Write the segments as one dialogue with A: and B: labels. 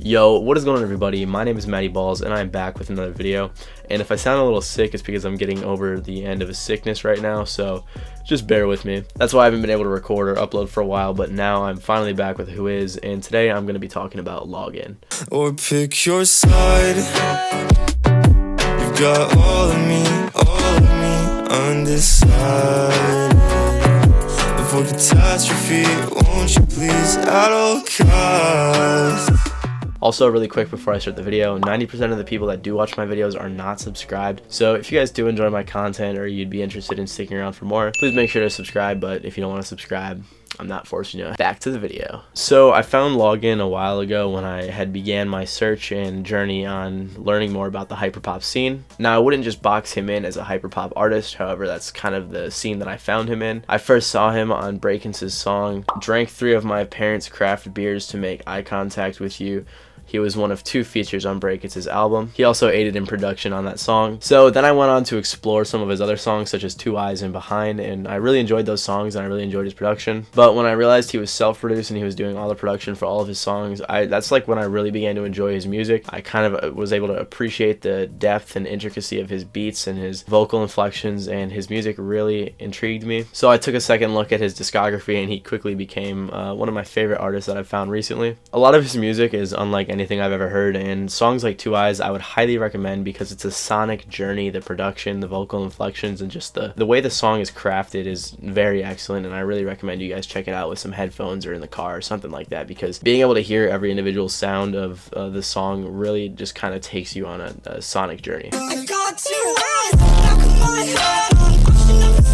A: Yo, what is going on, everybody? My name is Matty Balls and I'm back with another video. And if I sound a little sick, it's because I'm getting over the end of a sickness right now, so just bear with me. That's why I haven't been able to record or upload for a while, but now I'm finally back with Who Is, and today I'm going to be talking about Login.
B: Or pick your side. You've got all of me undecided. Before catastrophe, won't you please at all costs?
A: Also, really quick before I start the video, 90% of the people that do watch my videos are not subscribed. So if you guys do enjoy my content or you'd be interested in sticking around for more, please make sure to subscribe. But if you don't want to subscribe, I'm not forcing you. Back to the video. So I found Login a while ago when I had began my search and journey on learning more about the hyperpop scene. Now, I wouldn't just box him in as a hyperpop artist, however, that's kind of the scene that I found him in. I first saw him on Breakins's song, "Drank 3 of my parents' craft beers to make eye contact with you." He was one of 2 features on Breakins's album. He also aided in production on that song. So then I went on to explore some of his other songs, such as Two Eyes and Behind, and I really enjoyed those songs and I really enjoyed his production. But when I realized he was self-produced and he was doing all the production for all of his songs, that's like when I really began to enjoy his music. I kind of was able to appreciate the depth and intricacy of his beats and his vocal inflections, and his music really intrigued me. So I took a second look at his discography and he quickly became one of my favorite artists that I've found recently. A lot of his music is unlike anything I've ever heard, and songs like Two Eyes I would highly recommend because it's a sonic journey. The production, the vocal inflections, and just the way the song is crafted is very excellent, and I really recommend you guys check it out with some headphones or in the car or something like that, because being able to hear every individual sound of the song really just kind of takes you on a sonic journey.
B: I got 2 eyes, back of my head, I'm watching everything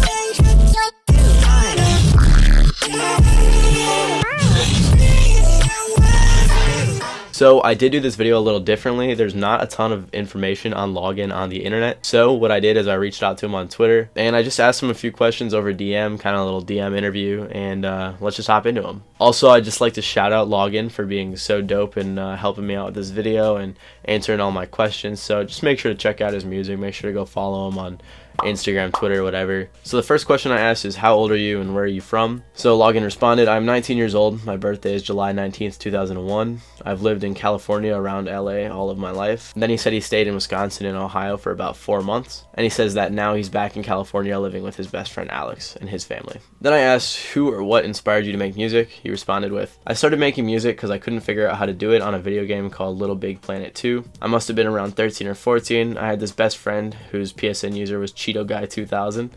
A: So I did do this video a little differently. There's not a ton of information on Login on the internet. So what I did is I reached out to him on Twitter and I just asked him a few questions over DM, kind of a little DM interview, and let's just hop into them. Also, I'd just like to shout out Login for being so dope and helping me out with this video and answering all my questions. So just make sure to check out his music. Make sure to go follow him on Instagram, Twitter, whatever. So the first question I asked is, how old are you and where are you from? So Login responded, I'm 19 years old. My birthday is July 19th, 2001. I've lived in California around LA all of my life. And then he said he stayed in Wisconsin and Ohio for about 4 months. And he says that now he's back in California living with his best friend Alex and his family. Then I asked, who or what inspired you to make music? He responded with, I started making music because I couldn't figure out how to do it on a video game called Little Big Planet 2. I must have been around 13 or 14. I had this best friend whose PSN user was Cheeto Guy 2000.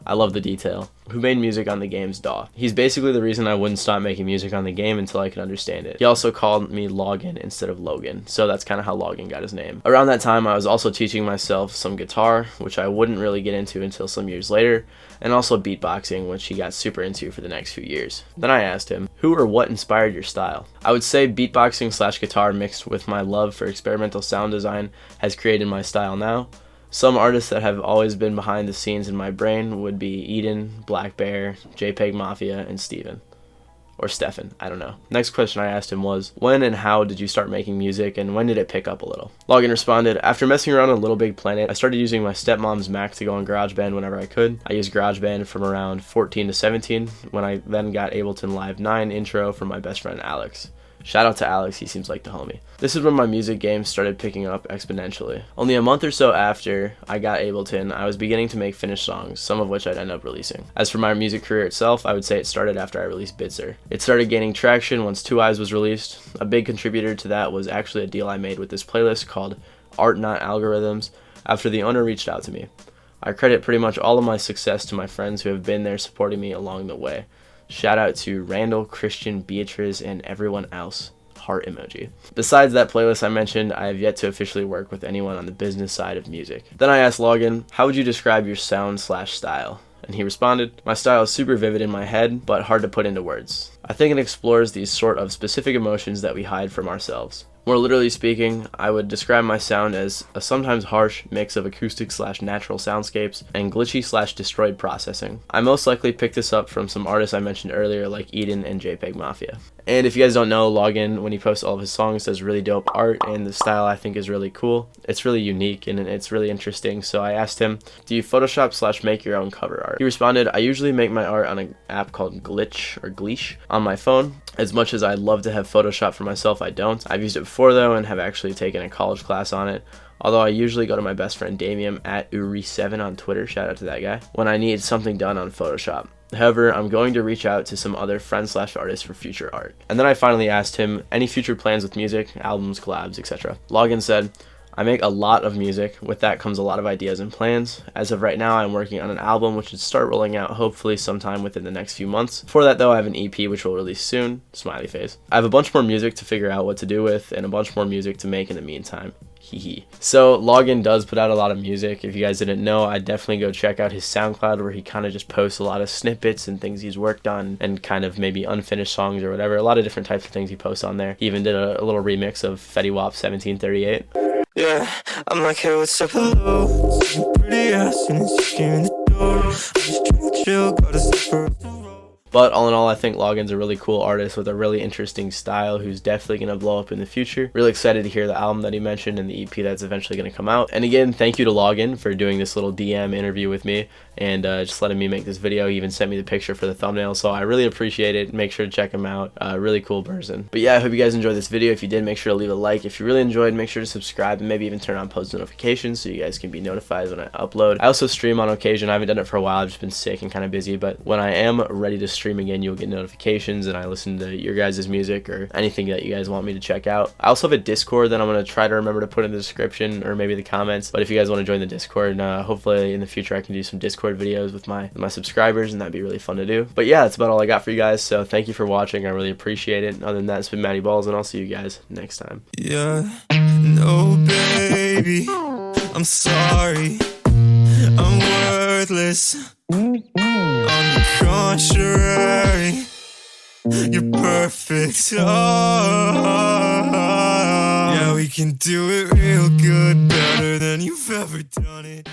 A: I love the detail. Who made music on the game's DAW. He's basically the reason I wouldn't stop making music on the game until I could understand it. He also called me Login instead of Logan, so that's kind of how Login got his name. Around that time, I was also teaching myself some guitar, which I wouldn't really get into until some years later, and also beatboxing, which he got super into for the next few years. Then I asked him, who or what inspired your style? I would say beatboxing / guitar mixed with my love for experimental sound design has created my style now. Some artists that have always been behind the scenes in my brain would be Eden, Black Bear, JPEG Mafia, and Steven. Or Stefan, I don't know. Next question I asked him was, when and how did you start making music and when did it pick up a little? Login responded, after messing around on Little Big Planet, I started using my stepmom's Mac to go on GarageBand whenever I could. I used GarageBand from around 14 to 17 when I then got Ableton Live 9 intro from my best friend Alex. Shout out to Alex, he seems like the homie. This is when my music game started picking up exponentially. Only a month or so after I got Ableton, I was beginning to make finished songs, some of which I'd end up releasing. As for my music career itself, I would say it started after I released Bitzer. It started gaining traction once Two Eyes was released. A big contributor to that was actually a deal I made with this playlist called Art Not Algorithms after the owner reached out to me. I credit pretty much all of my success to my friends who have been there supporting me along the way. Shout out to Randall, Christian, Beatrice, and everyone else. Heart emoji. Besides that playlist I mentioned, I have yet to officially work with anyone on the business side of music. Then I asked Login, how would you describe your sound / style? And he responded, my style is super vivid in my head, but hard to put into words. I think it explores these sort of specific emotions that we hide from ourselves. More literally speaking, I would describe my sound as a sometimes harsh mix of acoustic / natural soundscapes and glitchy / destroyed processing. I most likely picked this up from some artists I mentioned earlier like Eden and JPEG Mafia. And if you guys don't know, Login, when he posts all of his songs, does really dope art, and the style I think is really cool. It's really unique and it's really interesting. So I asked him, do you Photoshop / make your own cover art? He responded, I usually make my art on an app called Glitch on my phone. As much as I'd love to have Photoshop for myself, I don't. I've used it before before though and have actually taken a college class on it. Although I usually go to my best friend Damian at Uri7 on Twitter, shout out to that guy, when I need something done on Photoshop. However, I'm going to reach out to some other friends/artists for future art. And then I finally asked him any future plans with music, albums, collabs, etc. Login said, I make a lot of music. With that comes a lot of ideas and plans. As of right now, I'm working on an album which should start rolling out hopefully sometime within the next few months. Before that though, I have an EP which will release soon. Smiley face. I have a bunch more music to figure out what to do with and a bunch more music to make in the meantime. Hee. So Login does put out a lot of music. If you guys didn't know, I'd definitely go check out his SoundCloud where he kind of just posts a lot of snippets and things he's worked on and kind of maybe unfinished songs or whatever. A lot of different types of things he posts on there. He even did a little remix of Fetty Wap's 1738.
B: Yeah, I'm like, hey, what's up, hello? Pretty ass and it's in the door. I'm just trying to chill, got a zipper.
A: But all in all, I think Login's a really cool artist with a really interesting style who's definitely going to blow up in the future. Really excited to hear the album that he mentioned and the EP that's eventually going to come out. And again, thank you to Login for doing this little DM interview with me and just letting me make this video. He even sent me the picture for the thumbnail, so I really appreciate it. Make sure to check him out. Really cool person. But yeah, I hope you guys enjoyed this video. If you did, make sure to leave a like. If you really enjoyed, make sure to subscribe and maybe even turn on post notifications so you guys can be notified when I upload. I also stream on occasion. I haven't done it for a while. I've just been sick and kind of busy, but when I am ready to stream again, you'll get notifications and I listen to your guys' music or anything that you guys want me to check out. I also have a Discord that I'm going to try to remember to put in the description or maybe the comments, but if you guys want to join the Discord, hopefully in the future I can do some Discord videos with my subscribers and that'd be really fun to do. But yeah, that's about all I got for you guys, so thank you for watching. I really appreciate it. Other than that, it's been Matty Balls and I'll see you guys next time.
B: Yeah, no baby, I'm sorry, I'm worthless. On the contrary, you're perfect. Oh, yeah, we can do it real good, better than you've ever done it.